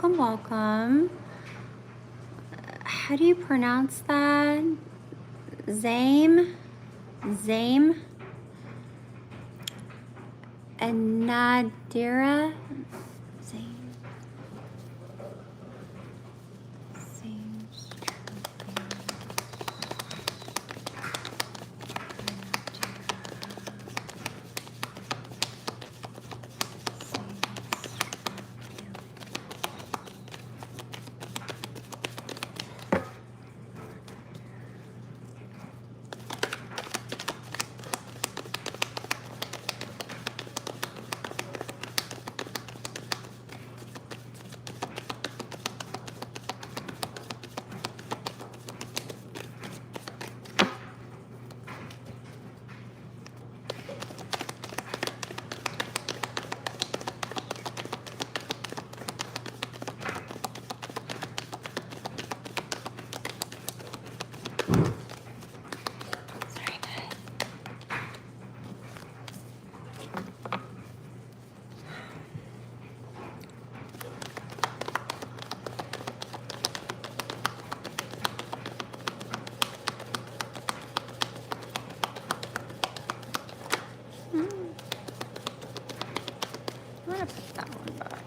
welcome, welcome. How do you pronounce that? Zame? And Nadira? Zame. I'm gonna put that one back.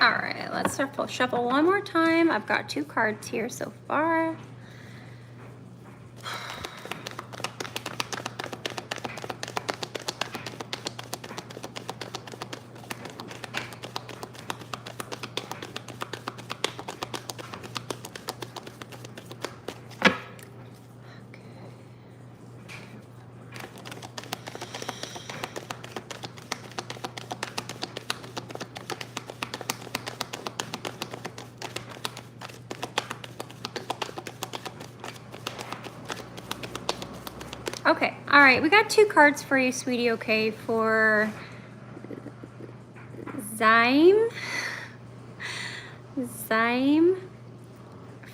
All right, let's shuffle one more time. I've got 2 cards here so far. Okay, all right, we got 2 cards for you, sweetie, okay, for Zime,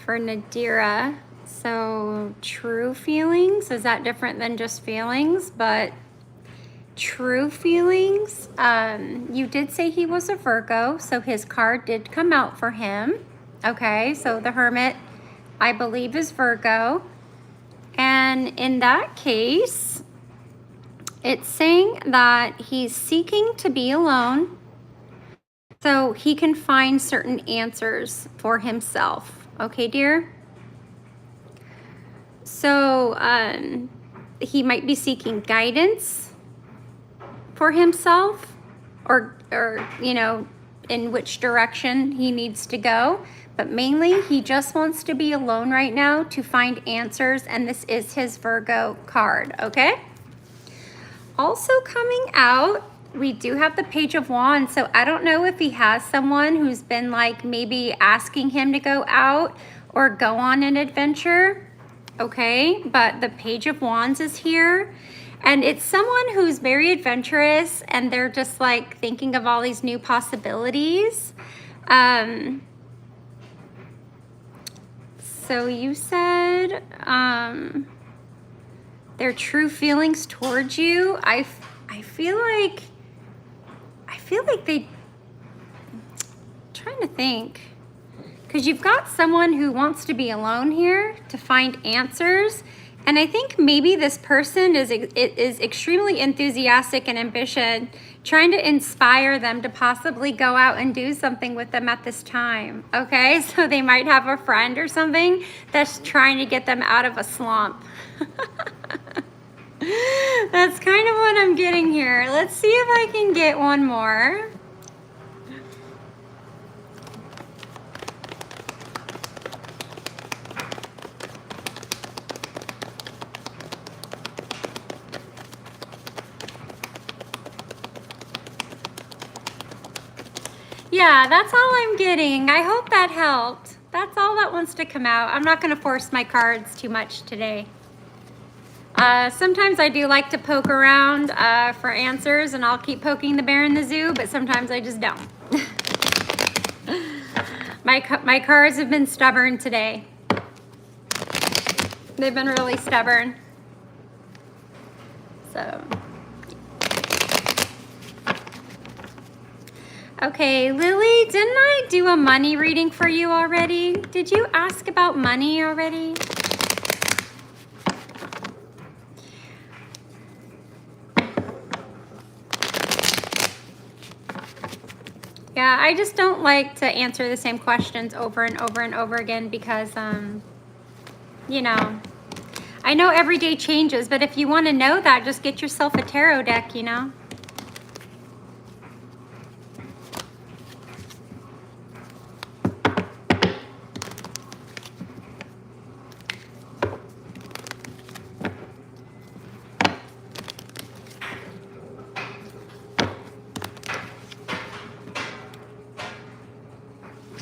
for Nadira. So true feelings, is that different than just feelings? But true feelings, you did say he was a Virgo, so his card did come out for him. Okay, so the Hermit, I believe, is Virgo. And in that case, it's saying that he's seeking to be alone so he can find certain answers for himself. Okay, dear? So he might be seeking guidance for himself or you know, in which direction he needs to go. But mainly, he just wants to be alone right now to find answers, and this is his Virgo card, okay? Also coming out, we do have the Page of Wands, so I don't know if he has someone who's been like maybe asking him to go out or go on an adventure, okay? But the Page of Wands is here, and it's someone who's very adventurous, and they're just like thinking of all these new possibilities. So you said their true feelings towards you. I feel like they, I'm trying to think, because you've got someone who wants to be alone here to find answers. And I think maybe this person is extremely enthusiastic and ambitious, trying to inspire them to possibly go out and do something with them at this time, okay? So they might have a friend or something that's trying to get them out of a slump. That's kind of what I'm getting here. Let's see if I can get one more. Yeah, that's all I'm getting. I hope that helped. That's all that wants to come out. I'm not going to force my cards too much today. Sometimes I do like to poke around for answers, and I'll keep poking the bear in the zoo, but sometimes I just don't. My cards have been stubborn today. They've been really stubborn. So, okay, Lily, didn't I do a money reading for you already? Did you ask about money already? Yeah, I just don't like to answer the same questions over and over and over again because, you know, I know every day changes, but if you want to know that, just get yourself a tarot deck, you know?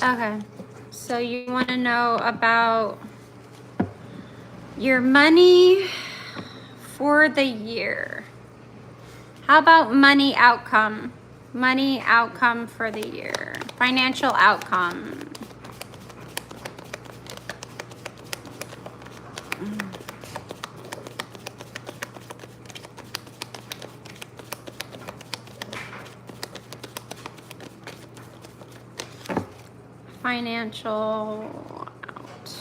Okay, so you want to know about your money for the year. How about money outcome? Money outcome for the year. Financial outcome. Financial outcome.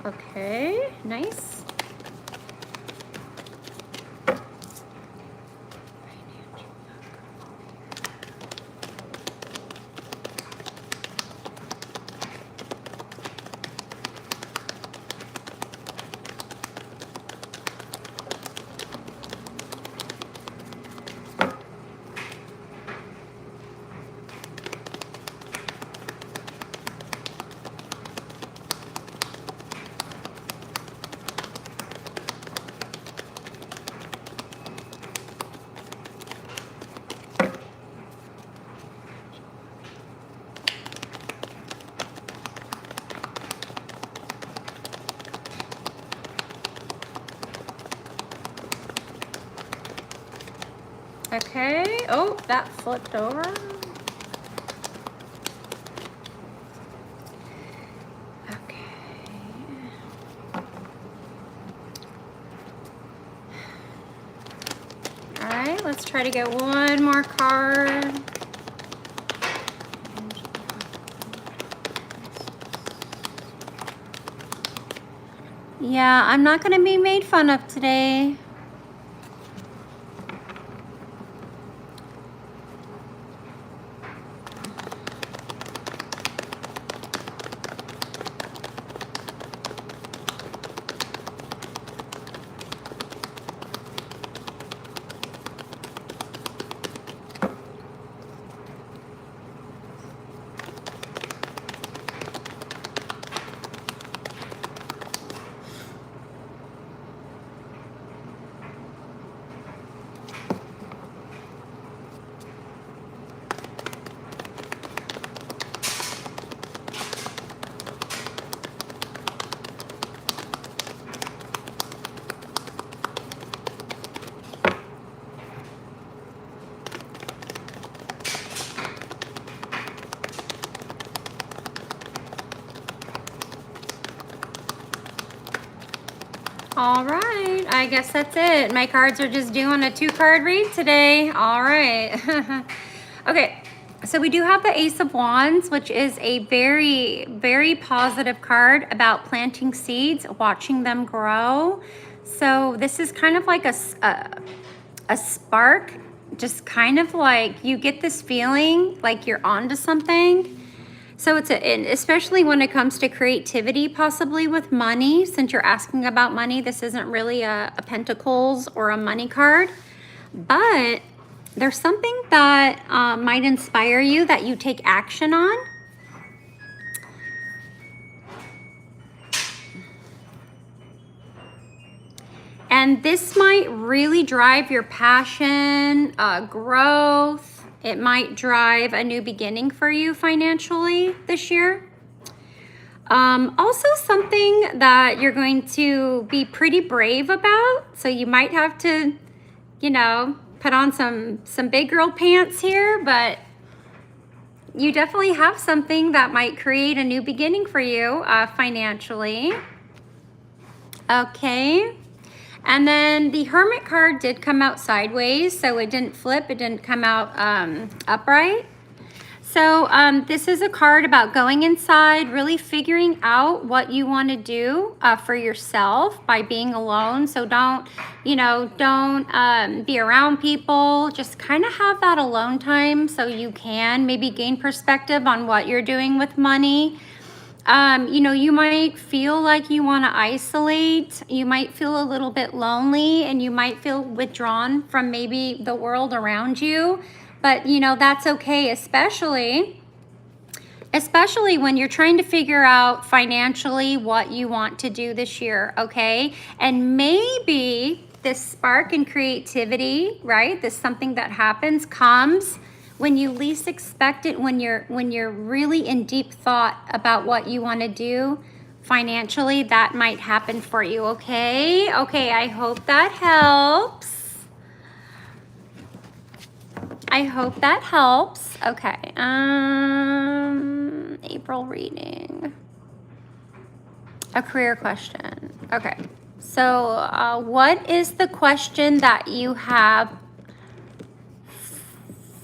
Okay, nice. Okay, oh, that flipped over. Okay. All right, let's try to get one more card. Yeah, I'm not going to be made fun of today. All right, I guess that's it. My cards are just doing a 2-card read today. All right. Okay, so we do have the Ace of Wands, which is a very, very positive card about planting seeds, watching them grow. So this is kind of like a spark just kind of like you get this feeling like you're onto something. So and especially when it comes to creativity, possibly with money, since you're asking about money, this isn't really a Pentacles or a money card, but there's something that might inspire you that you take action on. And this might really drive your passion, growth. It might drive a new beginning for you financially this year. Also something that you're going to be pretty brave about. So you might have to, you know, put on some big girl pants here, but you definitely have something that might create a new beginning for you financially. Okay. And then the Hermit card did come out sideways, so it didn't flip, it didn't come out upright. So this is a card about going inside, really figuring out what you want to do for yourself by being alone. So don't be around people. Just kind of have that alone time so you can maybe gain perspective on what you're doing with money. You might feel like you want to isolate. You might feel a little bit lonely, and you might feel withdrawn from maybe the world around you. But, that's okay, especially when you're trying to figure out financially what you want to do this year, okay? And maybe this spark in creativity, right? This something that comes when you least expect it, when you're really in deep thought about what you want to do financially, that might happen for you, okay? Okay, I hope that helps. Okay, April reading. A career question. Okay, so what is the question that you have?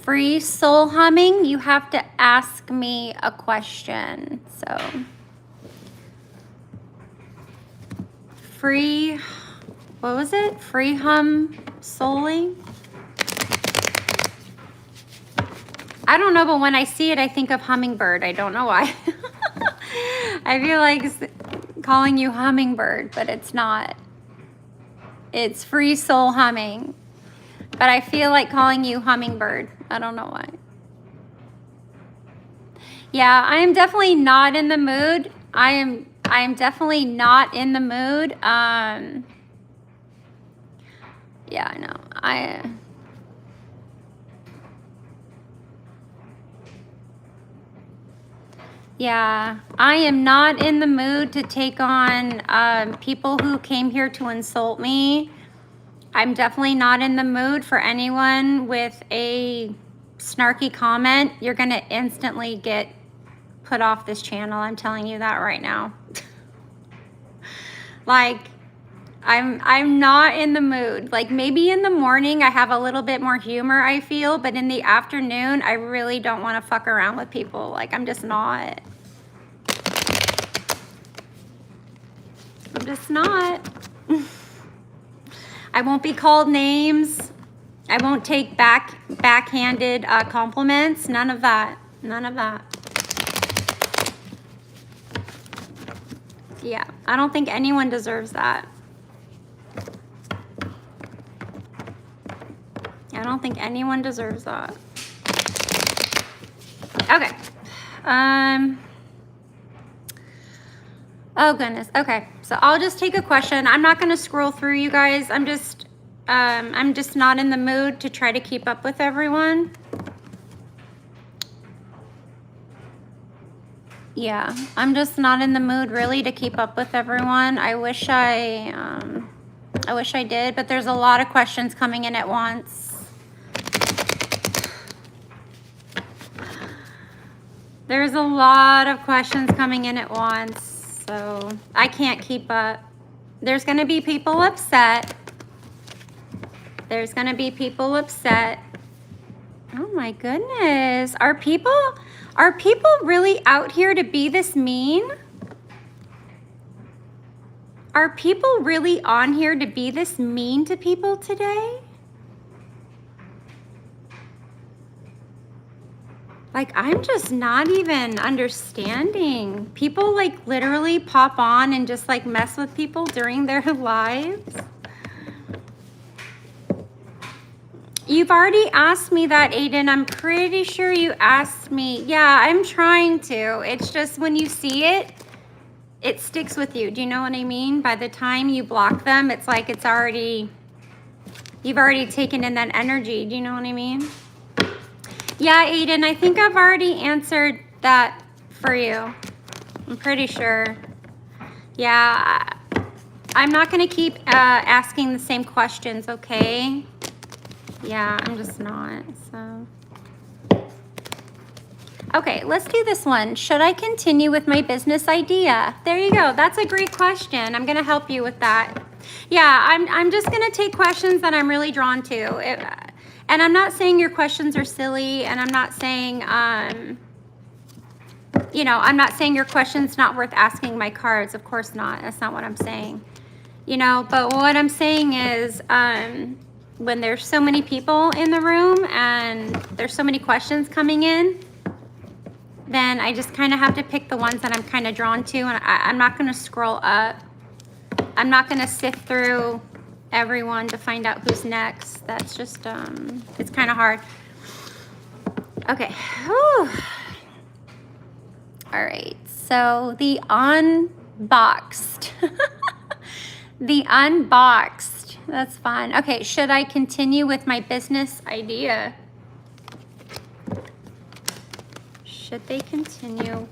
Free soul humming, you have to ask me a question. So what was it? Free hum souling? I don't know, but when I see it, I think of hummingbird. I don't know why. I feel like calling you hummingbird, but it's not. It's free soul humming. But I feel like calling you hummingbird. I don't know why. Yeah, I am definitely not in the mood. I am definitely not in the mood. Yeah, I know. Yeah, I am not in the mood to take on people who came here to insult me. I'm definitely not in the mood for anyone with a snarky comment. You're going to instantly get put off this channel. I'm telling you that right now. Like, I'm not in the mood. Like, maybe in the morning I have a little bit more humor, I feel, but in the afternoon I really don't want to fuck around with people. Like, I'm just not. I'm just not. I won't be called names. I won't take backhanded compliments. None of that. None of that. Yeah, I don't think anyone deserves that. I don't think anyone deserves that. Okay. Oh goodness. Okay. So I'll just take a question. I'm not going to scroll through, you guys. I'm just not in the mood to try to keep up with everyone. Yeah, I'm just not in the mood really to keep up with everyone. I wish I did, but there's a lot of questions coming in at once. There's a lot of questions coming in at once, so I can't keep up. There's going to be people upset. There's going to be people upset. Oh my goodness. Are people really out here to be this mean? Are people really on here to be this mean to people today? Like, I'm just not even understanding. People like literally pop on and just like mess with people during their lives. You've already asked me that, Aiden. I'm pretty sure you asked me. Yeah, I'm trying to. It's just when you see it, it sticks with you. Do you know what I mean? By the time you block them, it's like it's already, you've already taken in that energy. Do you know what I mean? Yeah, Aiden, I think I've already answered that for you. I'm pretty sure. Yeah, I'm not going to keep asking the same questions, okay? Yeah, I'm just not, so. Okay, let's do this one. Should I continue with my business idea? There you go. That's a great question. I'm going to help you with that. Yeah, I'm just going to take questions that I'm really drawn to. And I'm not saying your questions are silly, and I'm not saying, you know, I'm not saying your question's not worth asking my cards. Of course not. That's not what I'm saying. You know, but what I'm saying is, when there's so many people in the room and there's so many questions coming in, then I just kind of have to pick the ones that I'm kind of drawn to, and I'm not going to scroll up. I'm not going to sift through everyone to find out who's next. That's just, it's kind of hard. Okay. Whew. All right. So the unboxed. The unboxed. That's fun. Okay. Should I continue with my business idea? Should they continue?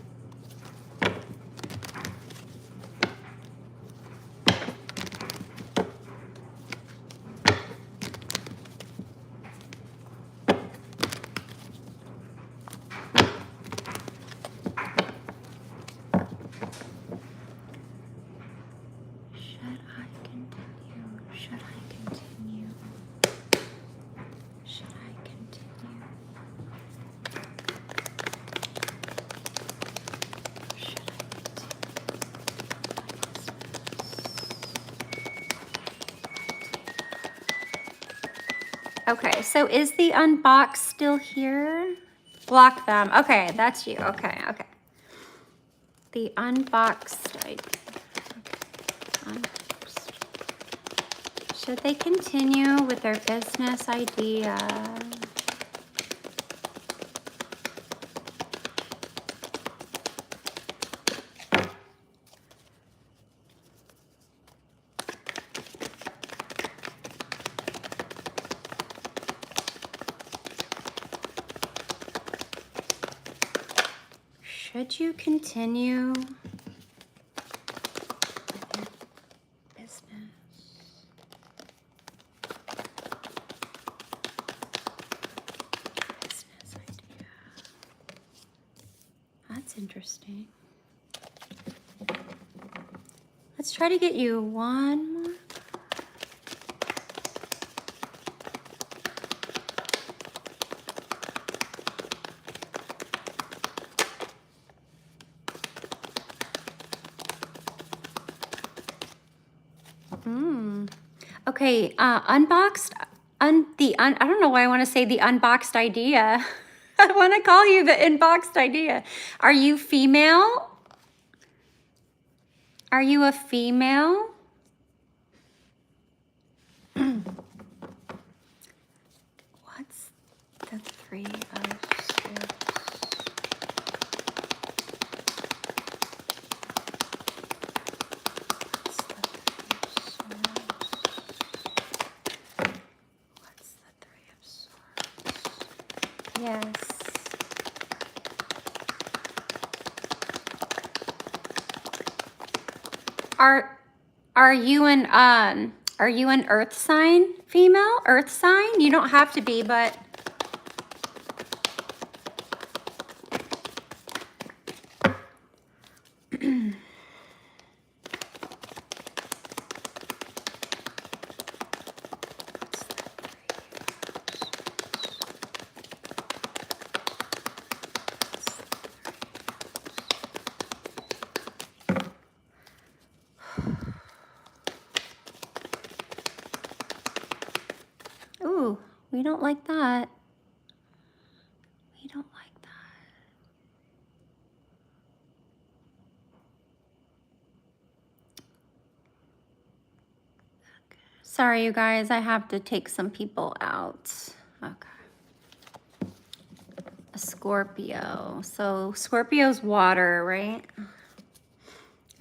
Okay, so is the unboxed still here? Block them. Okay, that's you. Okay, okay. The unboxed. Okay. Unboxed. Should they continue with their business idea? Should you continue with your business? Business idea. That's interesting. Let's try to get you one more. Okay, unboxed, I don't know why I want to say the unboxed idea. I want to call you the unboxed idea. Are you female? Are you a female? What's the 3 of Swords? Yes. Are you an earth sign, female? Earth sign? You don't have to be, but ooh, we don't like that. We don't like that. Sorry, you guys, I have to take some people out. Okay. A Scorpio. So Scorpio's water, right?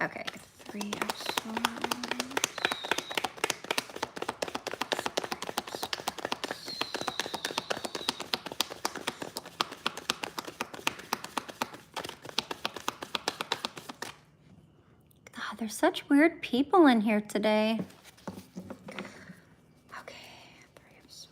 Okay, 3 of Swords. God, there's such weird people in here today. Okay, 3 of Swords.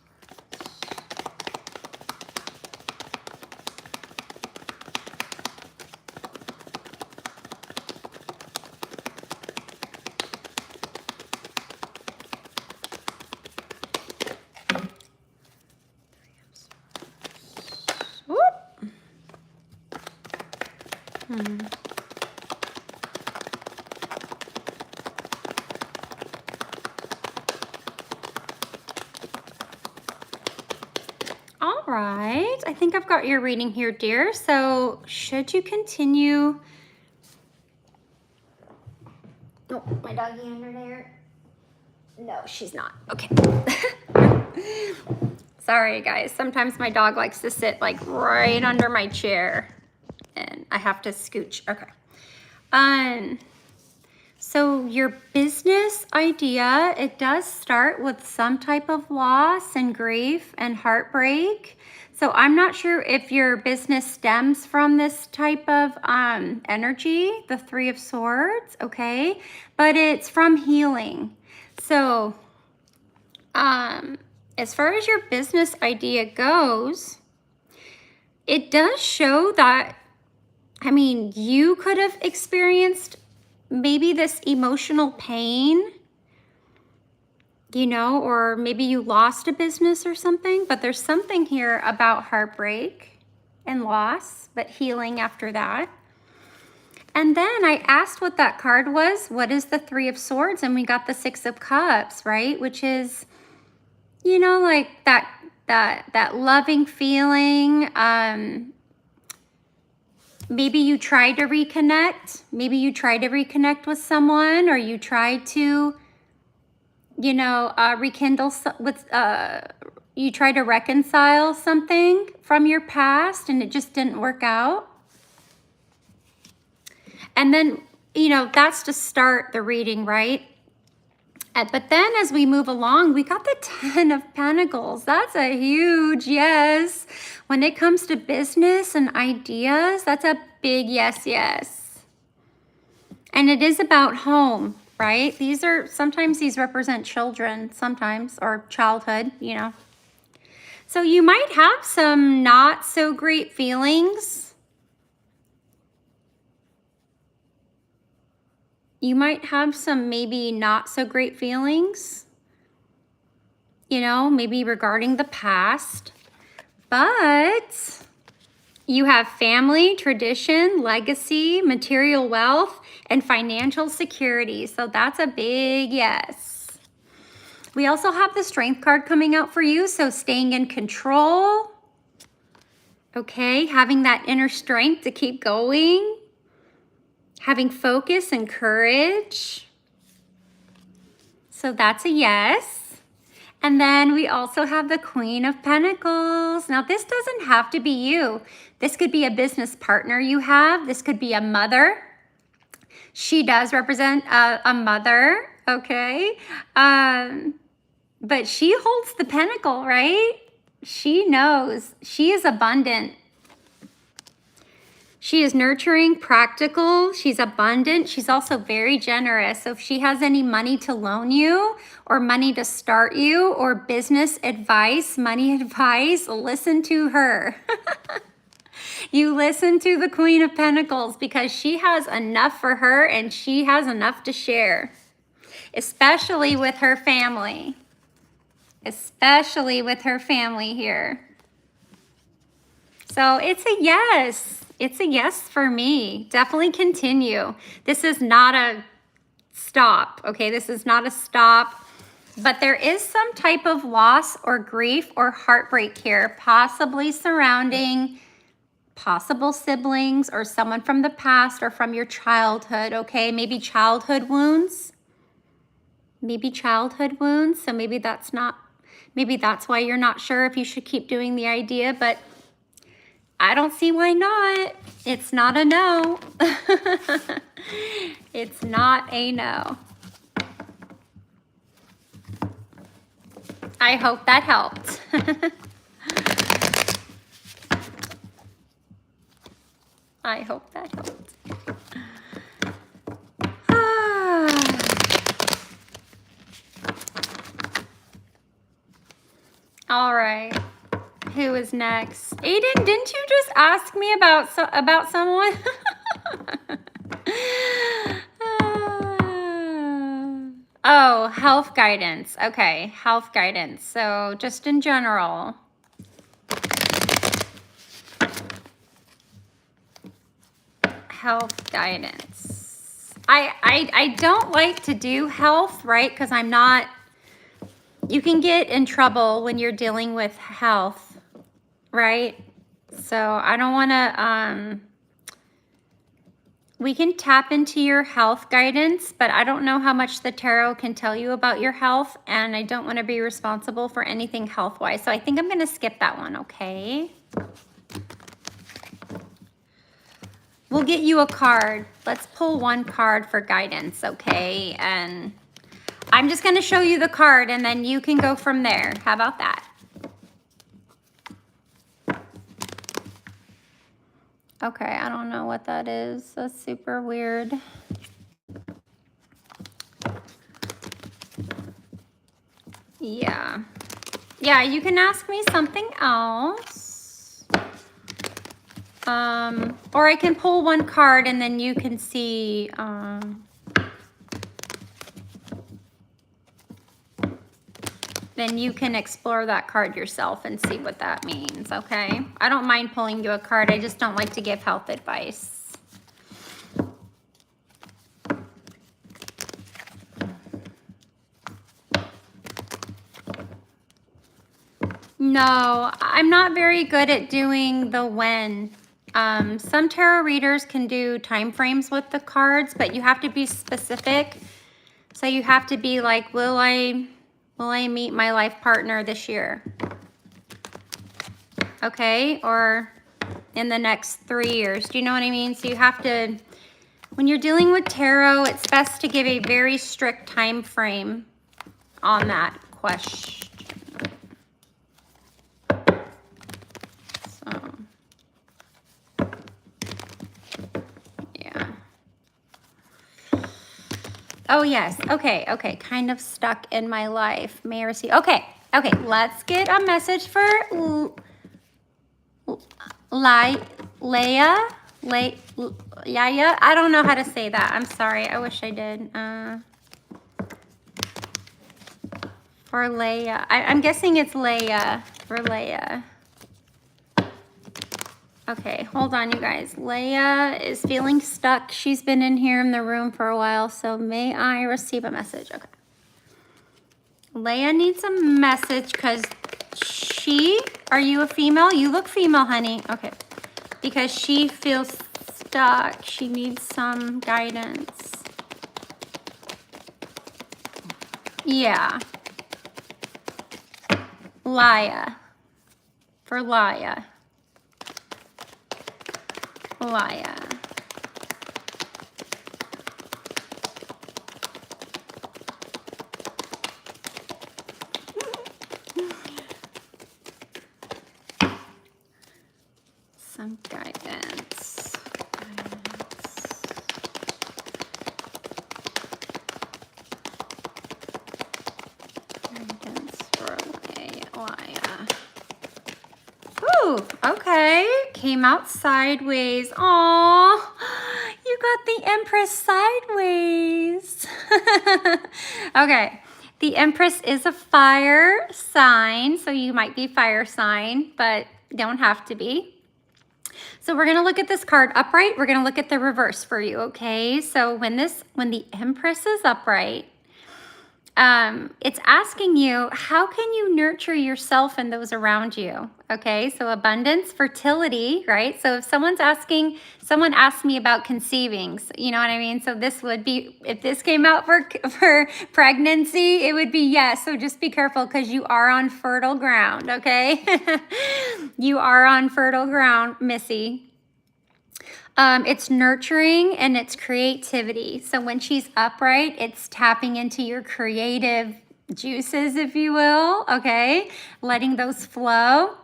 Whoop. All right, I think I've got your reading here, dear. So should you continue? Oh, my doggy under there. No, she's not. Okay. Sorry, guys. Sometimes my dog likes to sit like right under my chair and I have to scooch. Okay. So your business idea, it does start with some type of loss and grief and heartbreak. So I'm not sure if your business stems from this type of energy, the 3 of Swords, okay? But it's from healing. So as far as your business idea goes, it does show that, I mean, you could have experienced maybe this emotional pain, you know, or maybe you lost a business or something, but there's something here about heartbreak and loss, but healing after that. And then I asked what that card was. What is the 3 of Swords? And we got the 6 of Cups, right? Which is, you know, like that loving feeling. Maybe you tried to reconnect. Maybe you tried to reconnect with someone, or you tried to, you know, rekindle with, you tried to reconcile something from your past and it just didn't work out. And then, you know, that's to start the reading, right? But then as we move along, we got the 10 of Pentacles. That's a huge yes. When it comes to business and ideas, that's a big yes, yes. And it is about home, right? Sometimes these represent children, sometimes, or childhood, you know. So you might have some not so great feelings. You might have some maybe not so great feelings, you know, maybe regarding the past, but you have family, tradition, legacy, material wealth, and financial security. So that's a big yes. We also have the Strength card coming out for you. So staying in control, okay, having that inner strength to keep going, having focus and courage. So that's a yes. And then we also have the Queen of Pentacles. Now this doesn't have to be you. This could be a business partner you have. This could be a mother. She does represent a mother, okay? But she holds the pentacle, right? She knows. She is abundant. She is nurturing, practical, she's abundant, she's also very generous. So if she has any money to loan you or money to start you or business advice, money advice, listen to her. You listen to the Queen of Pentacles because she has enough for her and she has enough to share, especially with her family. Especially with her family here. So it's a yes. It's a yes for me. Definitely continue. This is not a stop, okay? This is not a stop, but there is some type of loss or grief or heartbreak here, possibly surrounding possible siblings or someone from the past or from your childhood, okay? Maybe childhood wounds. maybe childhood wounds. So maybe that's why you're not sure if you should keep doing the idea, but I don't see why not. It's not a no. It's not a no. I hope that helped. I hope that helped. All right. Who is next? Aiden, didn't you just ask me about someone? Oh, health guidance. Okay, health guidance. So just in general. Health guidance. I don't like to do health, right? Because I'm not, you can get in trouble when you're dealing with health, right? So I don't want to, we can tap into your health guidance, but I don't know how much the tarot can tell you about your health, and I don't want to be responsible for anything health-wise. So I think I'm going to skip that one, okay? We'll get you a card. Let's pull one card for guidance, okay? And I'm just going to show you the card, and then you can go from there. How about that? Okay, I don't know what that is. That's super weird. Yeah. Yeah, you can ask me something else. Or I can pull one card and then you can see, then you can explore that card yourself and see what that means, okay? I don't mind pulling you a card. I just don't like to give health advice. No, I'm not very good at doing the when. Some tarot readers can do time frames with the cards, but you have to be specific. So you have to be like, will I meet my life partner this year? Okay, or in the next 3 years. Do you know what I mean? So you have to, when you're dealing with tarot, it's best to give a very strict time frame on that question. So, yeah. Oh, yes. Okay, okay. Kind of stuck in my life. May I receive? Okay, okay. Let's get a message for Leia. Yaya. I don't know how to say that. I'm sorry. I wish I did. For Leia. I'm guessing it's Leia. For Leia. Okay, hold on, you guys. Leia is feeling stuck. She's been in here in the room for a while, so may I receive a message? Okay. Leia needs a message because are you a female? You look female, honey. Okay. Because she feels stuck. She needs some guidance. Yeah. Leia. For Leia. Leia. Some guidance. Guidance for Leia. Ooh, okay. Came out sideways. Aww. You got the Empress sideways. Okay. The Empress is a fire sign, so you might be fire sign, but don't have to be. So we're going to look at this card upright. We're going to look at the reverse for you, okay? So when the Empress is upright, It's asking you, how can you nurture yourself and those around you? Okay, so abundance, fertility, right? So if someone asked me about conceiving, you know what I mean? So this would be, if this came out for pregnancy, it would be yes. So just be careful because you are on fertile ground, okay? You are on fertile ground, Missy. It's nurturing and it's creativity. So when she's upright, it's tapping into your creative juices, if you will, okay? Letting those flow.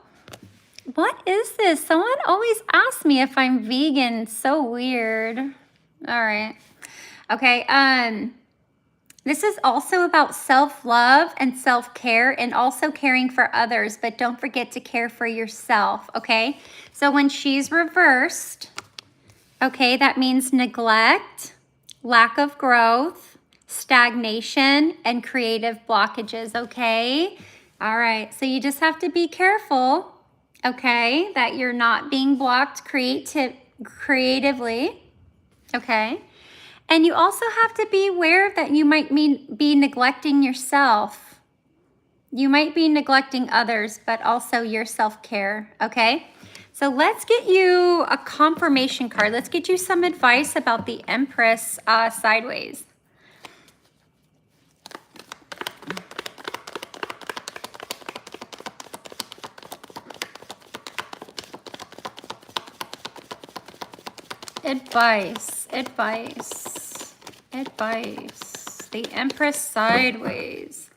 What is this? Someone always asks me if I'm vegan. So weird. All right. Okay. This is also about self-love and self-care and also caring for others, but don't forget to care for yourself, okay? So when she's reversed, okay, that means neglect, lack of growth, stagnation, and creative blockages, okay? All right, so you just have to be careful, okay, that you're not being blocked creatively, okay? And you also have to be aware that you might be neglecting yourself. You might be neglecting others, but also your self-care, okay? So let's get you a confirmation card. Let's get you some advice about the Empress sideways. Advice, advice, advice. The Empress sideways.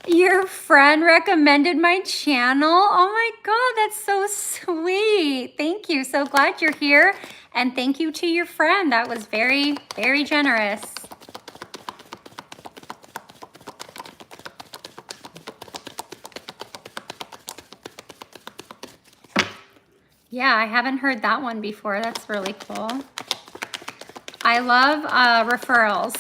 Your friend recommended my channel. Oh my God, that's so sweet. Thank you. So glad you're here. And thank you to your friend. That was very, very generous. Yeah, I haven't heard that one before. That's really cool. I love referrals.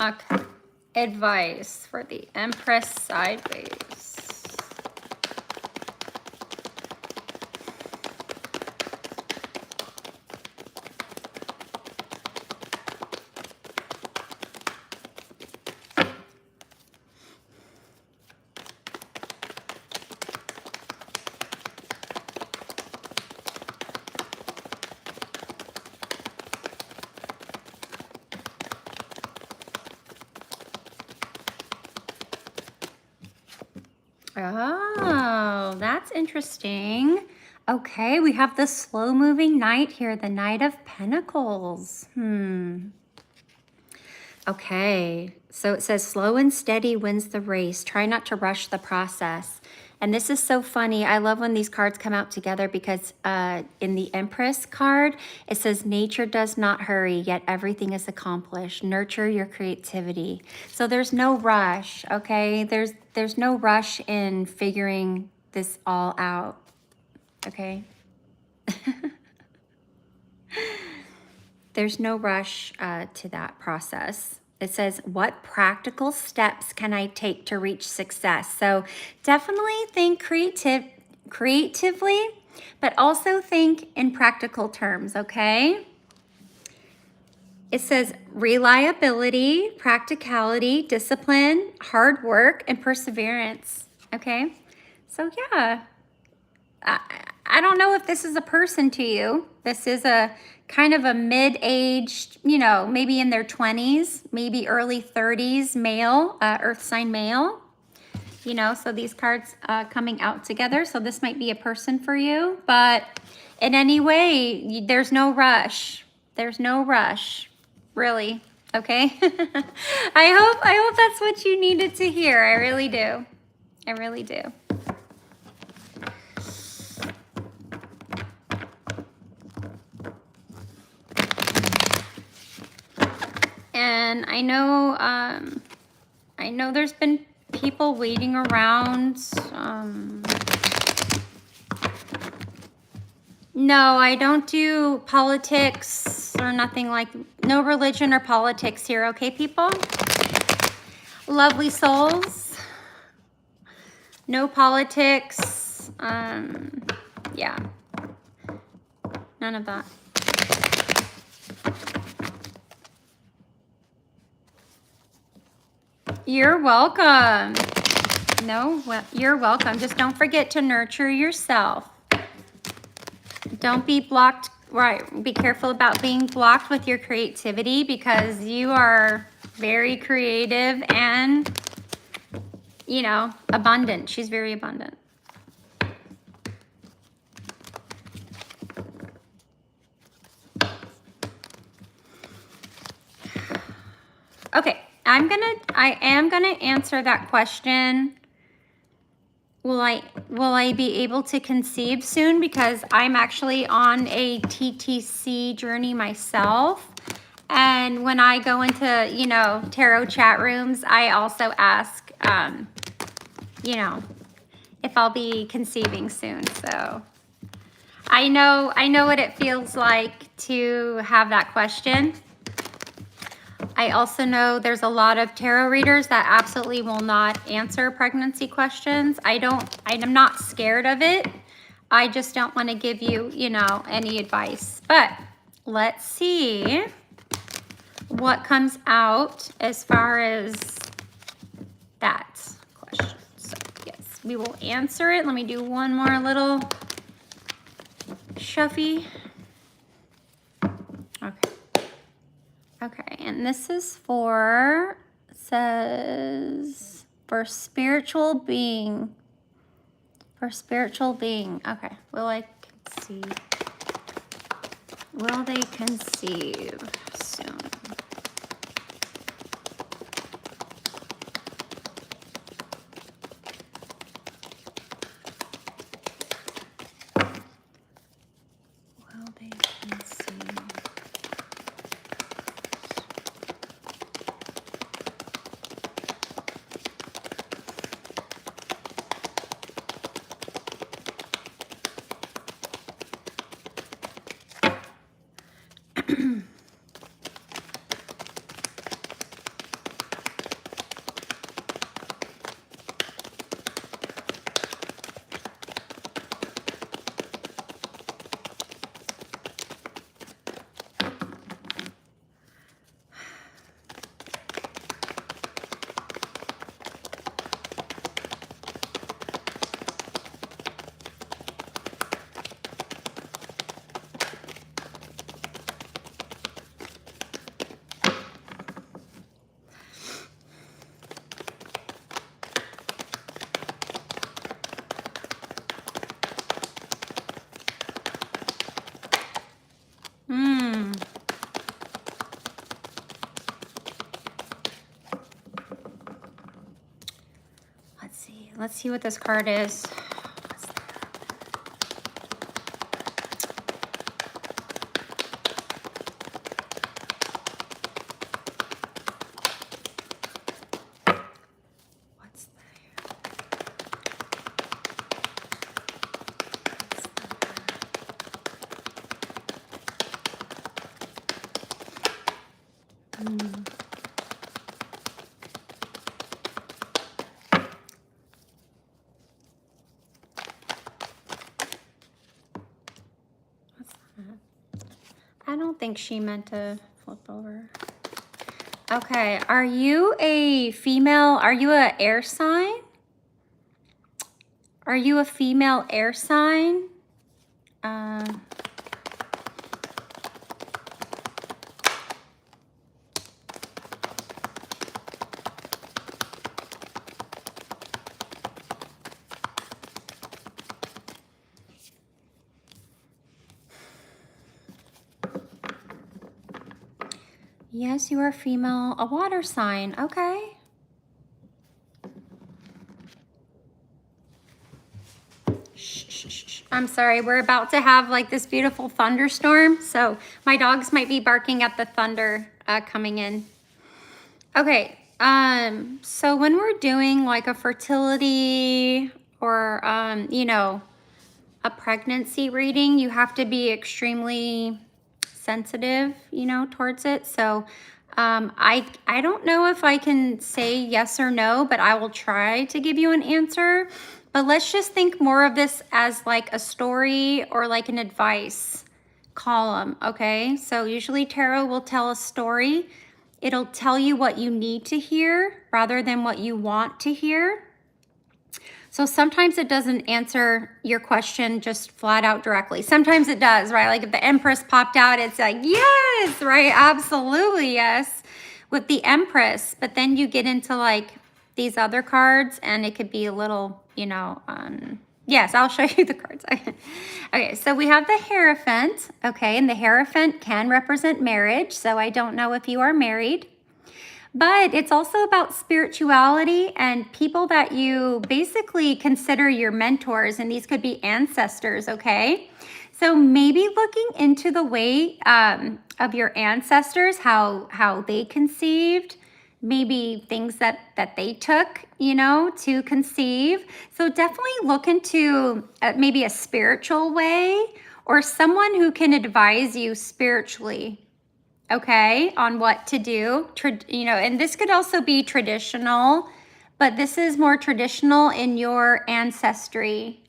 Okay. Advice for the Empress sideways. Oh, that's interesting. Okay, we have the slow-moving knight here, the Knight of Pentacles. Okay, so it says slow and steady wins the race. Try not to rush the process. And this is so funny. I love when these cards come out together because in the Empress card, it says nature does not hurry, yet everything is accomplished. Nurture your creativity. So there's no rush, okay? There's no rush in figuring this all out, okay? There's no rush to that process. It says, what practical steps can I take to reach success? So definitely think creatively, but also think in practical terms, okay? It says reliability, practicality, discipline, hard work, and perseverance, okay? So yeah, I don't know if this is a person to you. This is a kind of a mid-aged, you know, maybe in their 20s, maybe early 30s male, earth sign male. You know, so these cards coming out together. So this might be a person for you. But in any way, there's no rush. There's no rush, really. Okay? I hope that's what you needed to hear. I really do. I really do. And I know there's been people waiting around. No, I don't do politics or nothing like, no religion or politics here, okay, people? Lovely souls. No politics. Yeah. None of that. You're welcome. No, well, you're welcome. Just don't forget to nurture yourself. Don't be blocked. Right. Be careful about being blocked with your creativity, because you are very creative and, you know, abundant. She's very abundant. Okay, I am gonna answer that question. Will I be able to conceive soon? Because I'm actually on a TTC journey myself. And when I go into, you know, tarot chat rooms, I also ask, you know, if I'll be conceiving soon. So I know what it feels like to have that question. I also know there's a lot of tarot readers that absolutely will not answer pregnancy questions. I'm not scared of it. I just don't want to give you, you know, any advice. But let's see what comes out as far as that question. So yes, we will answer it. Let me do one more little shuffy. Okay. Okay, and this is for, it says, for spiritual being. For spiritual being. Okay, will I conceive? Will they conceive soon? Will they conceive? Let's see what this card is. What's there? I don't think she meant to flip over. Okay, are you a female? Are you an air sign? Are you a female air sign? Yes, you are female, a water sign. Okay. Shh, shh, shh. I'm sorry, we're about to have like this beautiful thunderstorm, so my dogs might be barking at the thunder coming in. Okay, so when we're doing like a fertility or, you know, a pregnancy reading, you have to be extremely sensitive, you know, towards it. So I don't know if I can say yes or no, but I will try to give you an answer. But let's just think more of this as like a story or like an advice column, okay? So usually tarot will tell a story. It'll tell you what you need to hear rather than what you want to hear. So sometimes it doesn't answer your question just flat out directly. Sometimes it does, right? Like if the Empress popped out, it's like, yes, right? Absolutely, yes, with the Empress. But then you get into like these other cards and it could be a little, yes, I'll show you the cards. Okay, so we have the Hierophant, okay? And the Hierophant can represent marriage. So I don't know if you are married. But it's also about spirituality and people that you basically consider your mentors, and these could be ancestors, okay? So maybe looking into the way of your ancestors, how they conceived, maybe things that they took, to conceive. So definitely look into maybe a spiritual way or someone who can advise you spiritually, okay, on what to do, and this could also be traditional, but this is more traditional in your ancestry,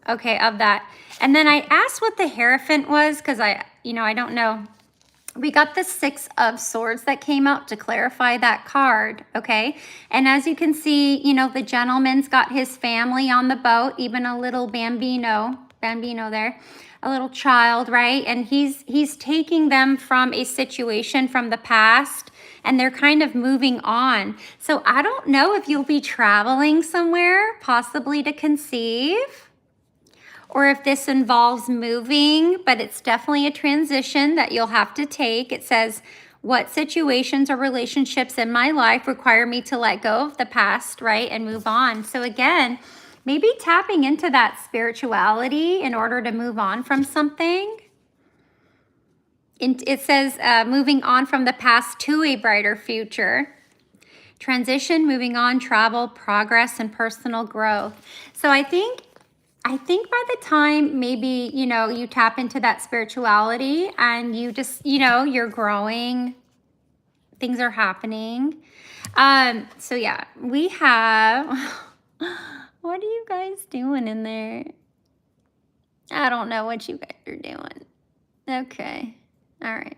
okay, of that. And then I asked what the Hierophant was because I don't know. We got the Six of Swords that came out to clarify that card, okay? And as you can see, the gentleman's got his family on the boat, even a little bambino there, a little child, right? And he's taking them from a situation from the past and they're kind of moving on. So I don't know if you'll be traveling somewhere, possibly to conceive, or if this involves moving, but it's definitely a transition that you'll have to take. It says, what situations or relationships in my life require me to let go of the past, right, and move on? So again, maybe tapping into that spirituality in order to move on from something. It says moving on from the past to a brighter future. Transition, moving on, travel, progress, and personal growth. So I think by the time maybe, you tap into that spirituality and you just, you're growing, things are happening. So yeah, we have, what are you guys doing in there? I don't know what you guys are doing. Okay. All right.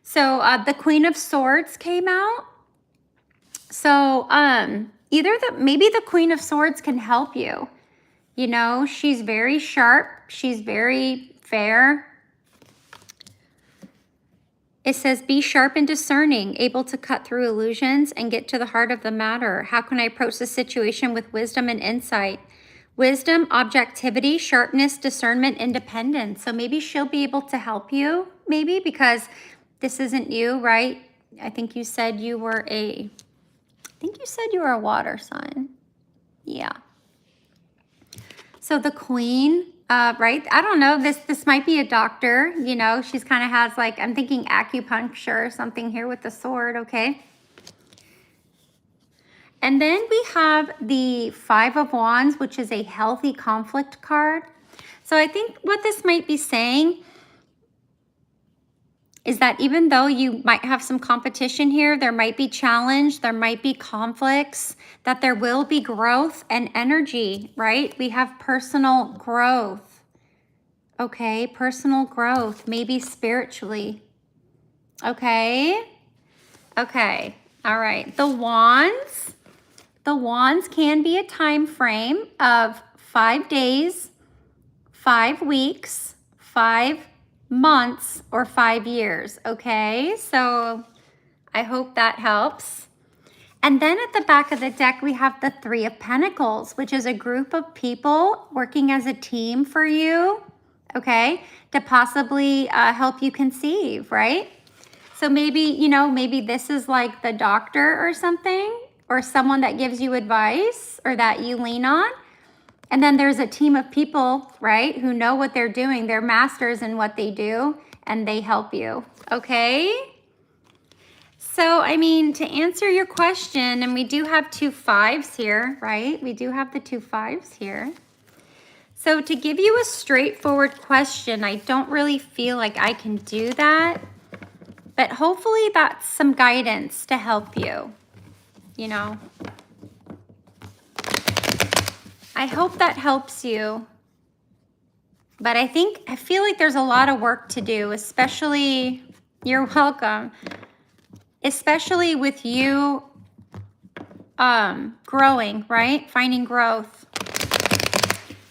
So the Queen of Swords came out. So maybe the Queen of Swords can help you. She's very sharp. She's very fair. It says, be sharp and discerning, able to cut through illusions and get to the heart of the matter. How can I approach the situation with wisdom and insight? Wisdom, objectivity, sharpness, discernment, independence. So maybe she'll be able to help you, maybe, because this isn't you, right? I think you said you were a water sign. Yeah. So the Queen, right? I don't know. This might be a doctor. She's kind of has like, I'm thinking acupuncture or something here with the sword. Okay. And then we have the Five of Wands, which is a healthy conflict card. So I think what this might be saying is that even though you might have some competition here, there might be challenge, there might be conflicts, that there will be growth and energy, right? We have personal growth, okay? Personal growth, maybe spiritually, okay? Okay, all right. The Wands can be a time frame of 5 days, 5 weeks, 5 months, or 5 years, okay? So I hope that helps. And then at the back of the deck, we have the Three of Pentacles, which is a group of people working as a team for you, okay, to possibly help you conceive, right? So maybe, maybe this is like the doctor or something, or someone that gives you advice or that you lean on. And then there's a team of people, right, who know what they're doing. They're masters in what they do, and they help you, okay? So, I mean, to answer your question, and we do have 2 5s here, right? We do have the 2 5s here. So to give you a straightforward question, I don't really feel like I can do that. But hopefully that's some guidance to help you, you know. I hope that helps you. But I feel like there's a lot of work to do, especially, you're welcome, especially with you growing, right? Finding growth.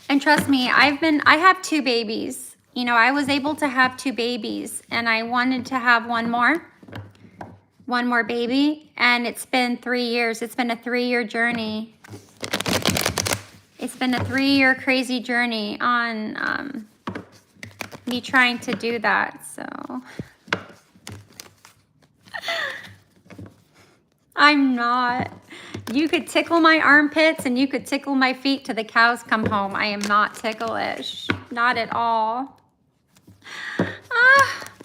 And trust me, I have 2 babies. You know, I was able to have 2 babies, and I wanted to have one more baby, and it's been 3 years. It's been a 3-year journey. It's been a 3-year crazy journey on me trying to do that, so. I'm not. You could tickle my armpits and you could tickle my feet till the cows come home. I am not ticklish. Not at all.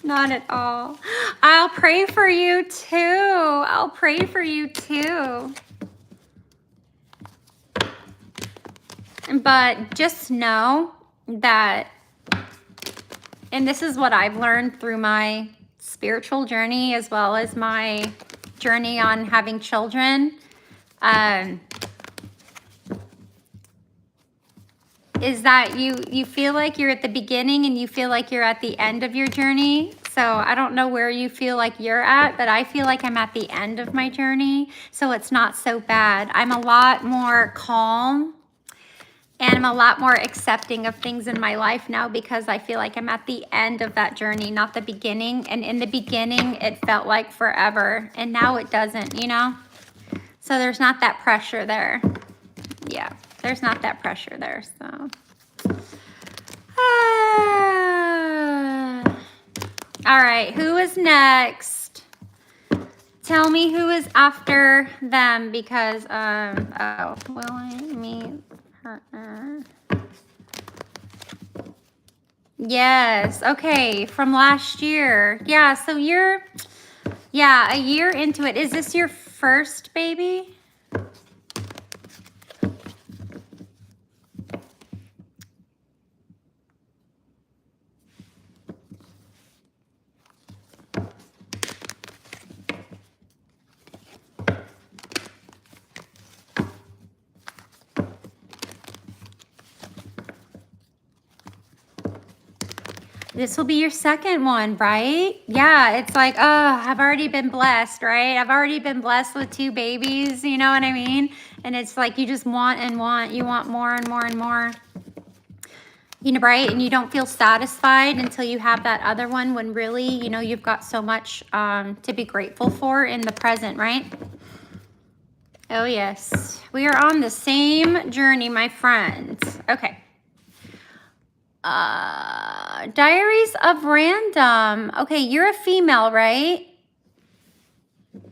Not at all. I'll pray for you too. I'll pray for you too. But just know that, and this is what I've learned through my spiritual journey as well as my journey on having children, is that you feel like you're at the beginning and you feel like you're at the end of your journey. So I don't know where you feel like you're at, but I feel like I'm at the end of my journey. So it's not so bad. I'm a lot more calm and I'm a lot more accepting of things in my life now because I feel like I'm at the end of that journey, not the beginning. And in the beginning, it felt like forever. And now it doesn't, you know? So there's not that pressure there. Yeah, there's not that pressure there, so. All right, who is next? Tell me who is after them because, oh, will I meet partner? Yes, okay, from last year. Yeah, so you're, yeah, a year into it. Is this your first baby? This will be your second one, right? Yeah, it's like, oh, I've already been blessed, right? I've already been blessed with 2 babies, you know what I mean? And it's like you just want and want. You want more and more and more. You know, right? And you don't feel satisfied until you have that other one when really, you know, you've got so much to be grateful for in the present, right? Oh, yes. We are on the same journey, my friends. Okay. Diaries of Random. Okay, you're a female, right?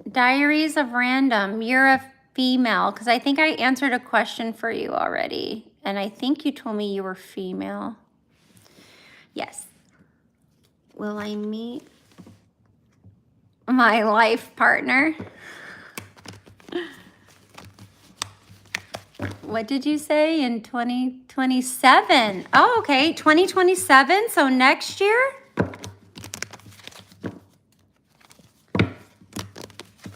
Diaries of Random. You're a female because I think I answered a question for you already. And I think you told me you were female. Yes. Will I meet my life partner? What did you say in 2027? Oh, okay, 2027, so next year?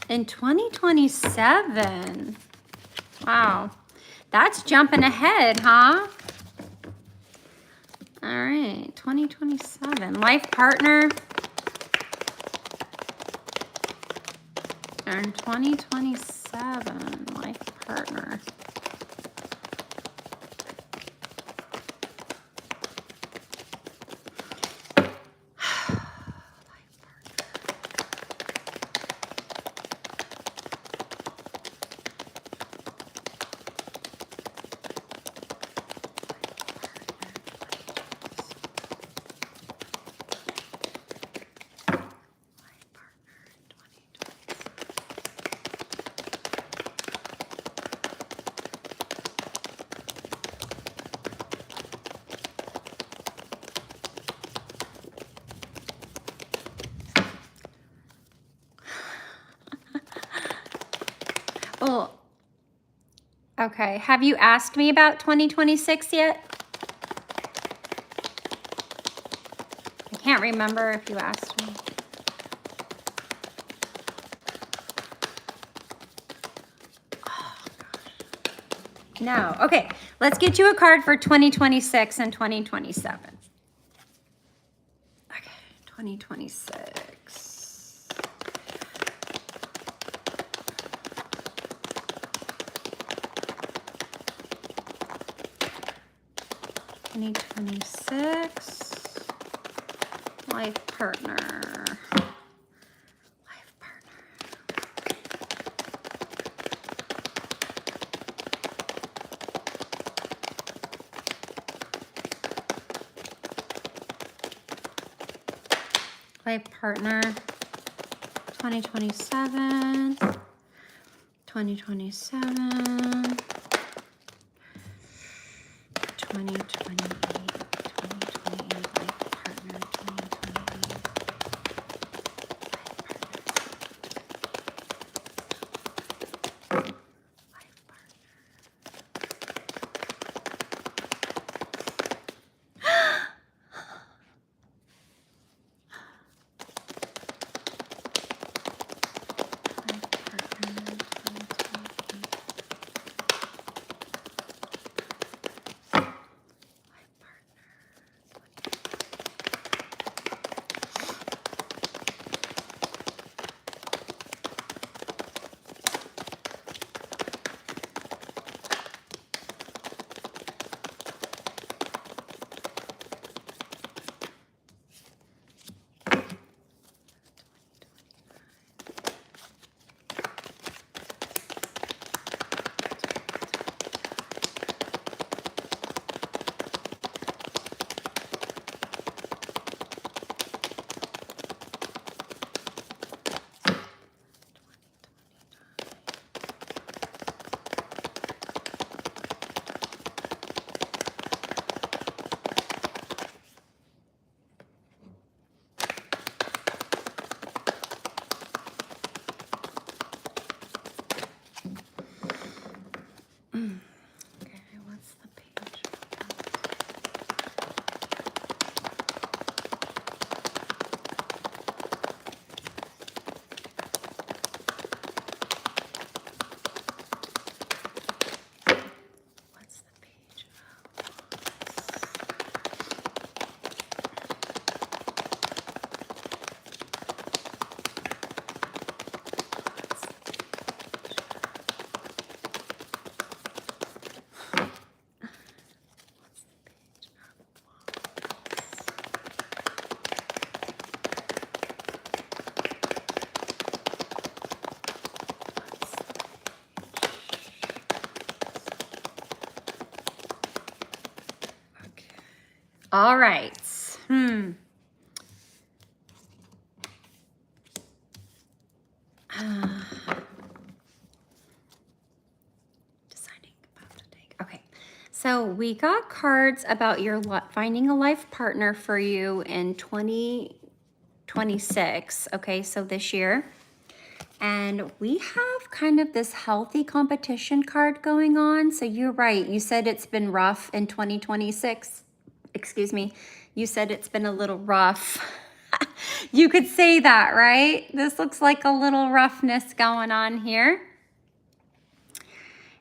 In 2027. Wow, that's jumping ahead, huh? All right, 2027, life partner. And 2027, life partner. Oh, okay. Have you asked me about 2026 yet? I can't remember if you asked me. No. Okay, let's get you a card for 2026 and 2027. Okay, 2026. 2026. Life partner. Life partner. Life partner. 2027. 2027. 2028. 2028. Life partner. 2028. Life partner. Okay, what's the page? What's the page? All right. Deciding about to take. Okay. So we got cards about your finding a life partner for you in 2026. Okay, so this year. And we have kind of this healthy competition card going on. So you're right. You said it's been rough in 2026. Excuse me. You said it's been a little rough. You could say that, right? This looks like a little roughness going on here.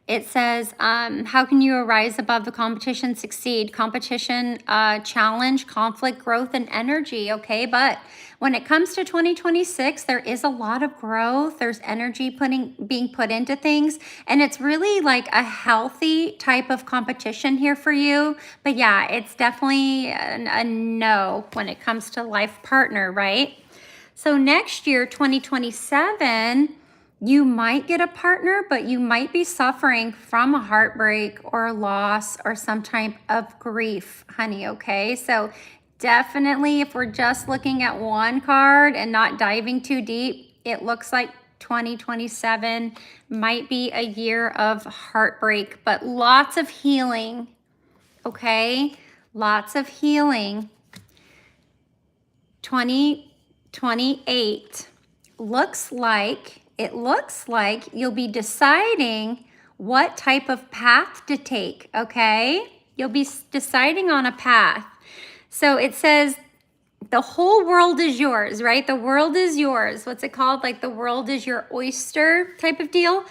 It says, how can you arise above the competition, succeed? Competition, challenge, conflict, growth, and energy, okay? But when it comes to 2026, there is a lot of growth. There's energy being put into things. And it's really like a healthy type of competition here for you. But yeah, it's definitely a no when it comes to life partner, right? So next year, 2027... you might get a partner, but you might be suffering from a heartbreak or loss or some type of grief, honey, okay? So definitely, if we're just looking at one card and not diving too deep, it looks like 2027 might be a year of heartbreak, but lots of healing, okay? Lots of healing. 2028 it looks like you'll be deciding what type of path to take, okay? You'll be deciding on a path. So it says the whole world is yours, right? The world is yours. What's it called? Like the world is your oyster type of deal.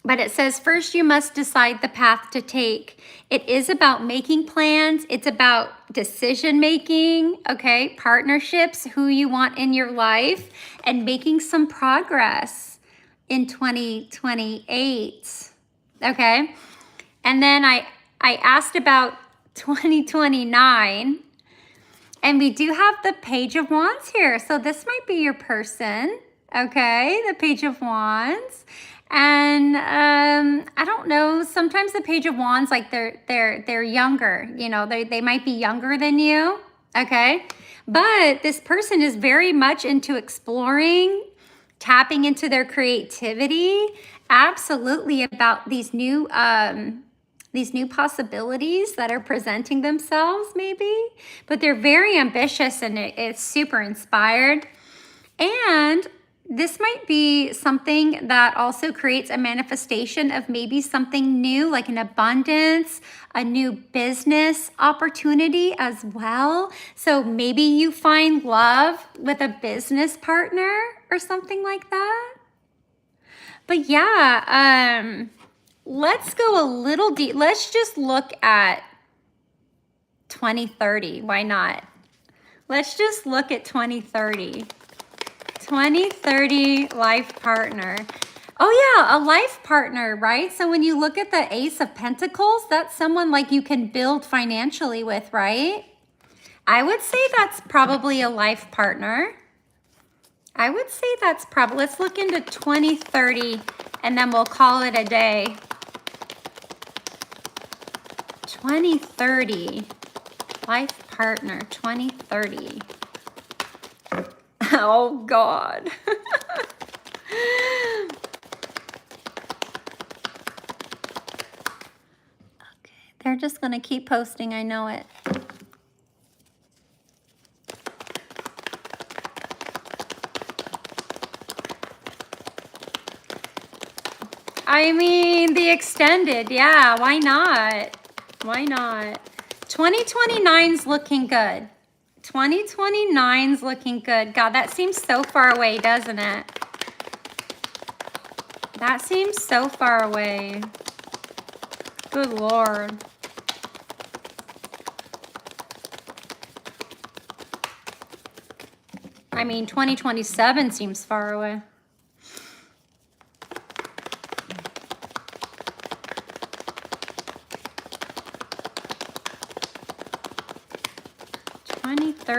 But it says, first you must decide the path to take. It is about making plans. It's about decision making, okay? Partnerships, who you want in your life, and making some progress in 2028, okay? And then I asked about 2029, and we do have the Page of Wands here. So this might be your person, okay? The Page of Wands. And I don't know, sometimes the Page of Wands, like they're younger, you know, they might be younger than you, okay? But this person is very much into exploring, tapping into their creativity, absolutely about these new possibilities that are presenting themselves maybe, but they're very ambitious and it's super inspired. And this might be something that also creates a manifestation of maybe something new, like an abundance, a new business opportunity as well. So maybe you find love with a business partner or something like that. But yeah, let's go a little deep. Let's just look at 2030. Why not? Let's just look at 2030. 2030 life partner. Oh yeah, a life partner, right? So when you look at the Ace of Pentacles, that's someone like you can build financially with, right? I would say that's probably a life partner. I would say that's probably, let's look into 2030 and then we'll call it a day. 2030 life partner, 2030. Oh, God. Okay, they're just going to keep posting. I know it. I mean, the extended. Yeah, why not? Why not? 2029's looking good. 2029's looking good. God, that seems so far away, doesn't it? That seems so far away. Good Lord. I mean, 2027 seems far away.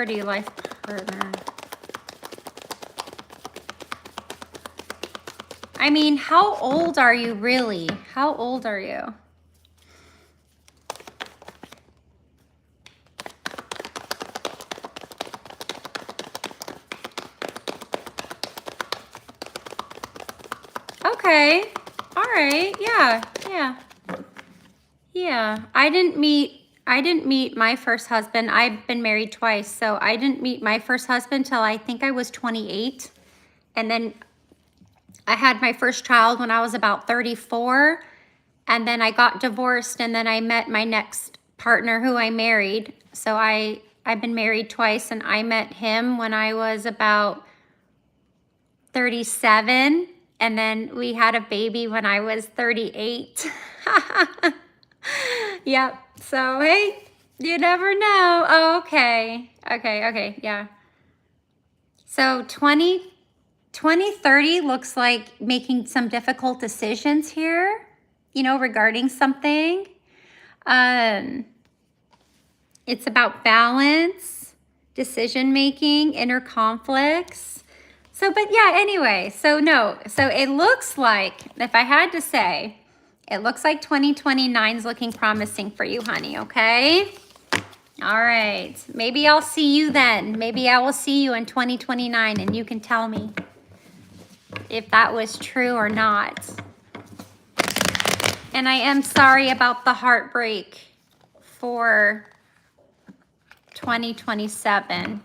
Life partner. I mean, how old are you really? How old are you? Okay. All right. Yeah. I didn't meet my first husband. I've been married twice, so I didn't meet my first husband till I think I was 28. And then I had my first child when I was about 34. And then I got divorced, and then I met my next partner who I married. So I've been married twice, and I met him when I was about 37. And then we had a baby when I was 38. Yep. So, hey, you never know. Oh, okay. Yeah. So 2030 looks like making some difficult decisions here, you know, regarding something. It's about balance, decision making, inner conflicts. So, but yeah, anyway, so no. So it looks like, if I had to say, it looks like 2029 is looking promising for you, honey, okay? All right. Maybe I'll see you then. Maybe I will see you in 2029 and you can tell me if that was true or not. And I am sorry about the heartbreak for 2027.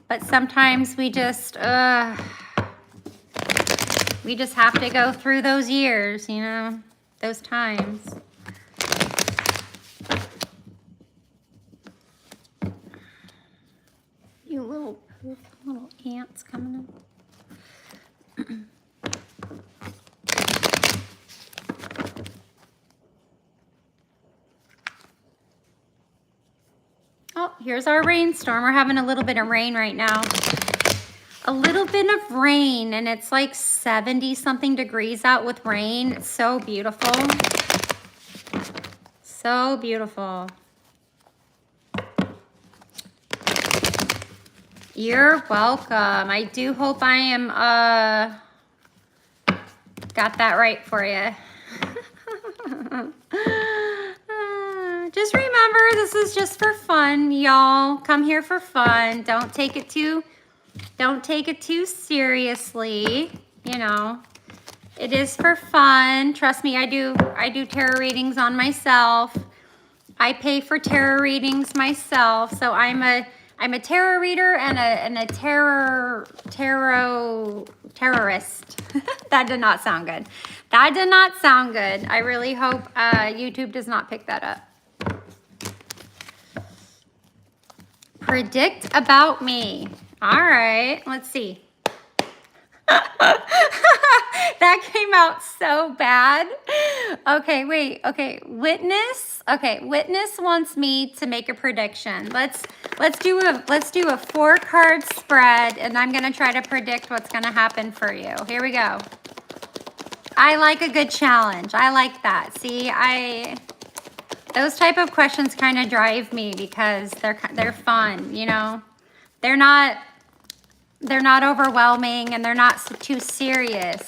But sometimes we just have to go through those years, you know? Those times. You little ants coming in. here's our rainstorm. We're having a little bit of rain right now. A little bit of rain, and it's like 70 something degrees out with rain. It's so beautiful. So beautiful. You're welcome. I do hope I am got that right for you. Just remember, this is just for fun, y'all. Come here for fun. Don't take it too seriously. You know, it is for fun. Trust me, I do tarot readings on myself. I pay for tarot readings myself, so I'm a tarot reader and a terrorist. That did not sound good. That did not sound good. I really hope YouTube does not pick that up. Predict about me. All right, let's see. That came out so bad. Okay, wait. Okay, Witness. Okay, Witness wants me to make a prediction. Let's do a 4-card spread, and I'm gonna try to predict what's gonna happen for you. Here we go. I like a good challenge. I like that. See, those type of questions kind of drive me because they're fun. You know, they're not overwhelming, and they're not too serious.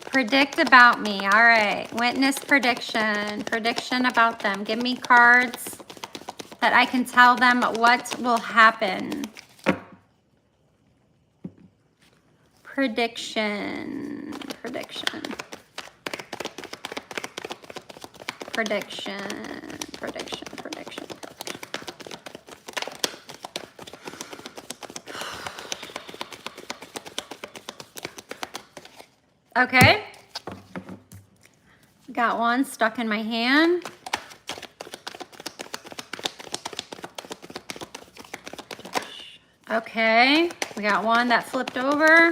Predict about me. All right. Witness prediction. Prediction about them. Give me cards that I can tell them what will happen. Prediction. Prediction. Prediction. Prediction. Prediction. Okay, got one stuck in my hand. Okay, we got one that flipped over.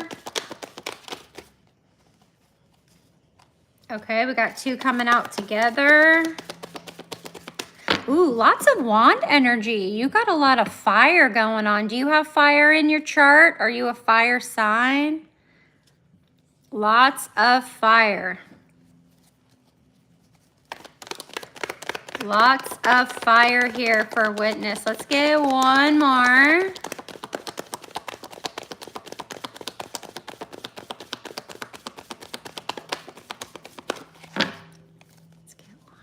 Okay, we got 2 coming out together. Ooh, lots of wand energy. You got a lot of fire going on. Do you have fire in your chart? Are you a fire sign? Lots of fire. Lots of fire here for Witness. Let's get one more. Let's get one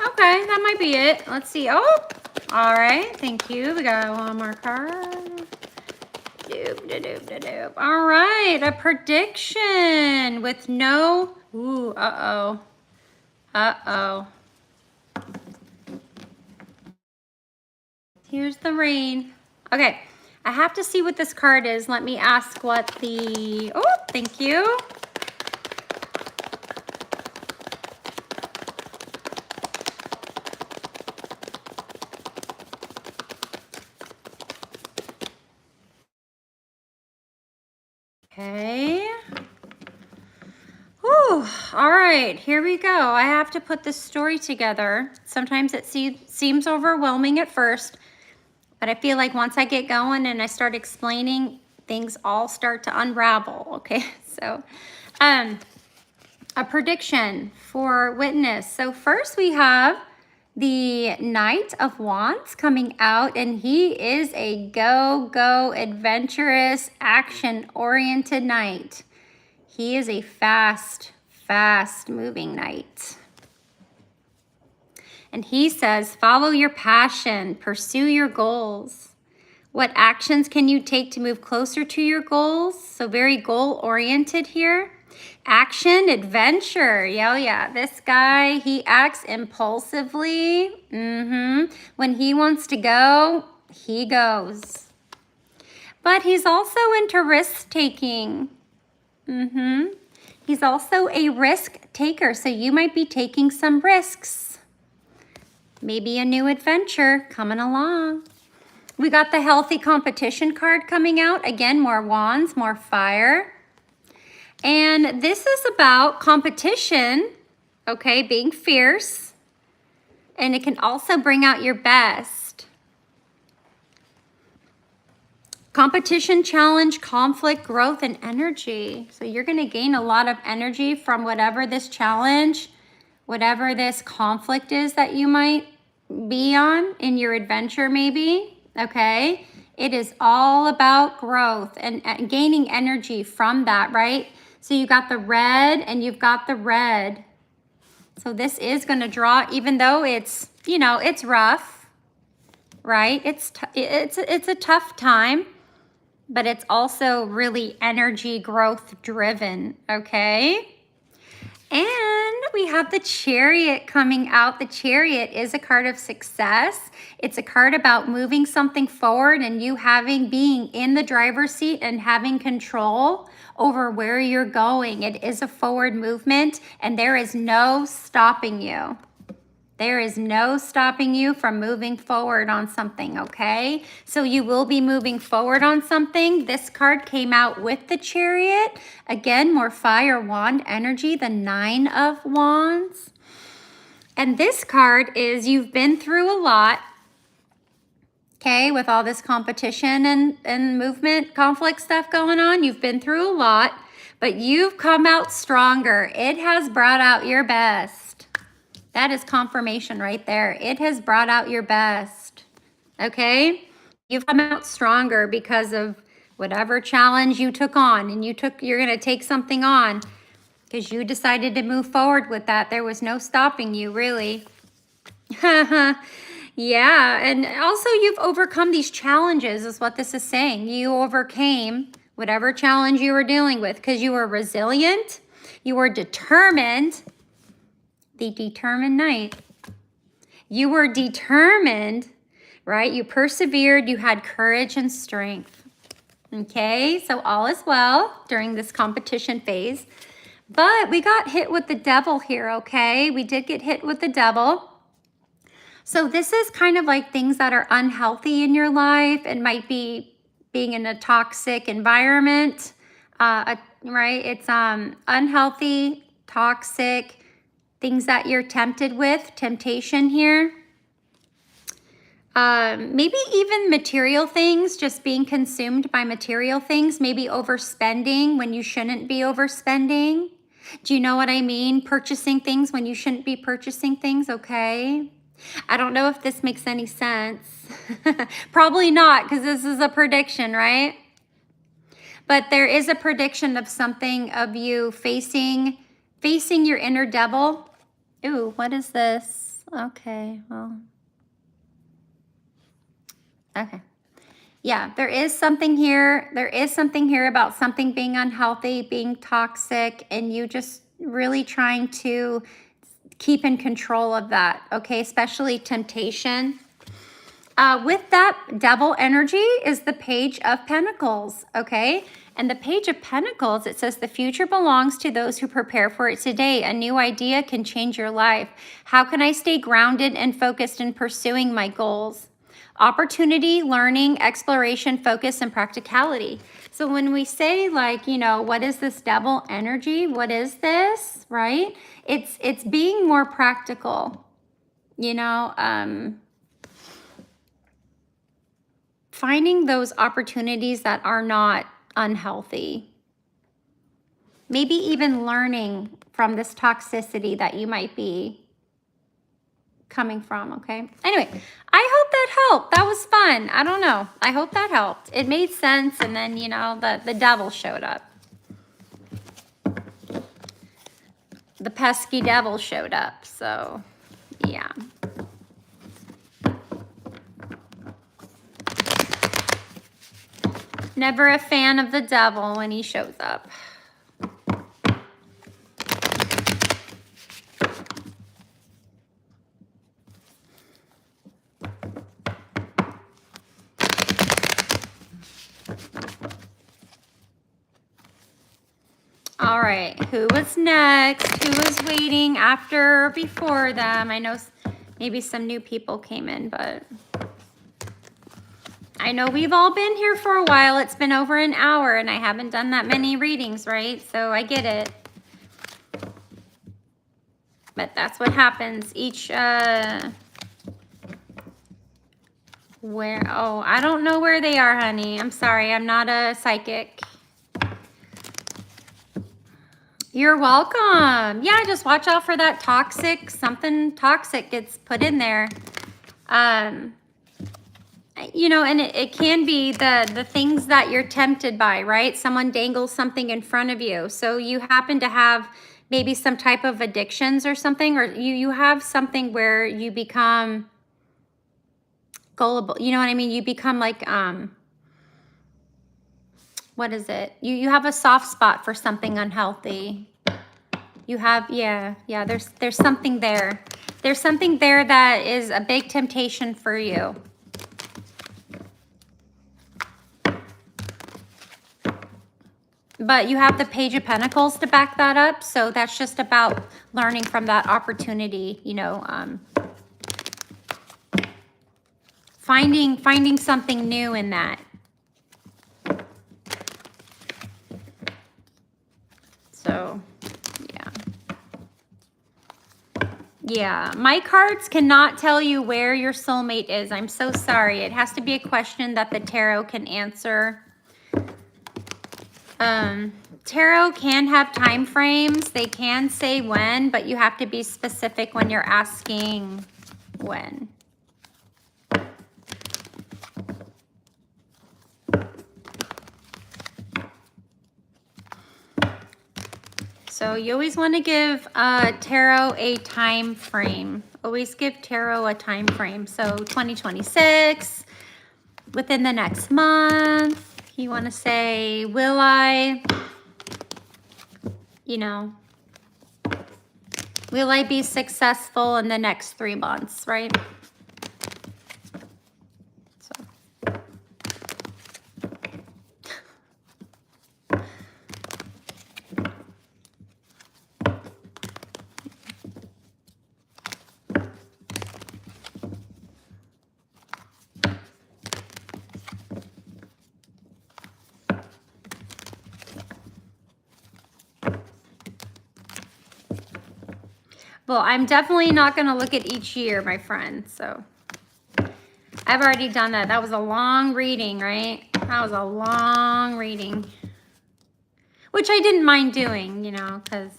Okay, that might be it. Let's see. Oh, all right. Thank you. We got one more card. Doop. All right, a prediction with no. Ooh, uh-oh. Uh-oh. Here's the rain. Okay, I have to see what this card is. Let me ask what the. Oh, thank you. Okay. Whew. All right, here we go. I have to put this story together. Sometimes it seems overwhelming at first, but I feel like once I get going and I start explaining, things all start to unravel, okay? So, a prediction for Witness. So first we have the Knight of Wands coming out, and he is a go, adventurous, action-oriented knight. He is a fast-moving knight. And he says, follow your passion, pursue your goals. What actions can you take to move closer to your goals? So very goal-oriented here. Action, adventure. Yeah. This guy, he acts impulsively. When he wants to go, he goes. But he's also into risk taking. He's also a risk taker, so you might be taking some risks. Maybe a new adventure coming along. We got the healthy competition card coming out. Again, more wands, more fire. And this is about competition, okay, being fierce. And it can also bring out your best. Competition, challenge, conflict, growth, and energy. So you're going to gain a lot of energy from whatever this challenge, whatever this conflict is that you might be on in your adventure maybe, okay? It is all about growth and gaining energy from that, right? So you got the red and you've got the red. So this is going to draw, even though it's, you know, it's rough, right? It's a tough time. But it's also really energy growth driven, okay? And we have the Chariot coming out. The Chariot is a card of success. It's a card about moving something forward and you being in the driver's seat and having control over where you're going. It is a forward movement and there is no stopping you. There is no stopping you from moving forward on something, okay? So you will be moving forward on something. This card came out with the Chariot. Again, more fire wand energy, the 9 of Wands. And this card is you've been through a lot, okay, with all this competition and movement, conflict stuff going on. You've been through a lot, but you've come out stronger. It has brought out your best. That is confirmation right there. It has brought out your best, okay? You've come out stronger because of whatever challenge you took on, and you're gonna take something on because you decided to move forward with that. There was no stopping you, really. Yeah, and also you've overcome these challenges is what this is saying. You overcame whatever challenge you were dealing with because you were resilient, you were determined. The determined knight. You were determined, right? You persevered, you had courage and strength. Okay, so all is well during this competition phase. But we got hit with the devil here, okay? We did get hit with the devil. So this is kind of like things that are unhealthy in your life. It might be being in a toxic environment, right? It's unhealthy, toxic, things that you're tempted with, temptation here. Maybe even material things, just being consumed by material things, maybe overspending when you shouldn't be overspending. Do you know what I mean? Purchasing things when you shouldn't be purchasing things, okay? I don't know if this makes any sense. Probably not, because this is a prediction, right? But there is a prediction of something of you facing your inner devil. Ooh, what is this? Okay, well. Okay. Yeah, there is something here. There is something here about something being unhealthy, being toxic, and you just really trying to keep in control of that, okay? Especially temptation. With that devil energy is the Page of Pentacles, okay? And the Page of Pentacles, it says, the future belongs to those who prepare for it today. A new idea can change your life. How can I stay grounded and focused in pursuing my goals? Opportunity, learning, exploration, focus, and practicality. So when we say, like, you know, what is this devil energy? What is this, right? It's being more practical, you know, finding those opportunities that are not unhealthy. Maybe even learning from this toxicity that you might be coming from, okay? Anyway, I hope that helped. That was fun. I don't know. I hope that helped. It made sense, and then, you know, the devil showed up. The pesky devil showed up, so yeah. Never a fan of the devil when he shows up. All right, who was next? Who was waiting after or before them? I know maybe some new people came in, but I know we've all been here for a while. It's been over an hour and I haven't done that many readings, right? So I get it. But that's what happens. Oh, I don't know where they are, honey. I'm sorry, I'm not a psychic. You're welcome. Yeah, just watch out for that something toxic gets put in there. You know, and it can be the things that you're tempted by, right? Someone dangles something in front of you. So you happen to have maybe some type of addictions or something, or you have something where you become gullible. You know what I mean? You become like, what is it? You have a soft spot for something unhealthy. You have, yeah, there's something there. There's something there that is a big temptation for you. But you have the Page of Pentacles to back that up. So that's just about learning from that opportunity, you know, finding something new in that. So, yeah. Yeah, my cards cannot tell you where your soulmate is. I'm so sorry. It has to be a question that the tarot can answer. Tarot can have time frames. They can say when, but you have to be specific when you're asking when. So you always want to give tarot a time frame. Always give tarot a time frame. So 2026, within the next month. You want to say, will I, you know, will I be successful in the next 3 months, right? Well, I'm definitely not going to look at each year, my friend. So I've already done that. That was a long reading, right? That was a long reading, which I didn't mind doing, you know, because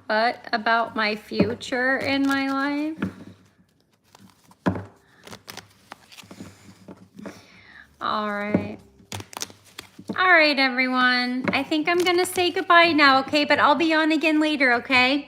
but about my future in my life. All right. All right, everyone. I think I'm going to say goodbye now, okay? But I'll be on again later, okay?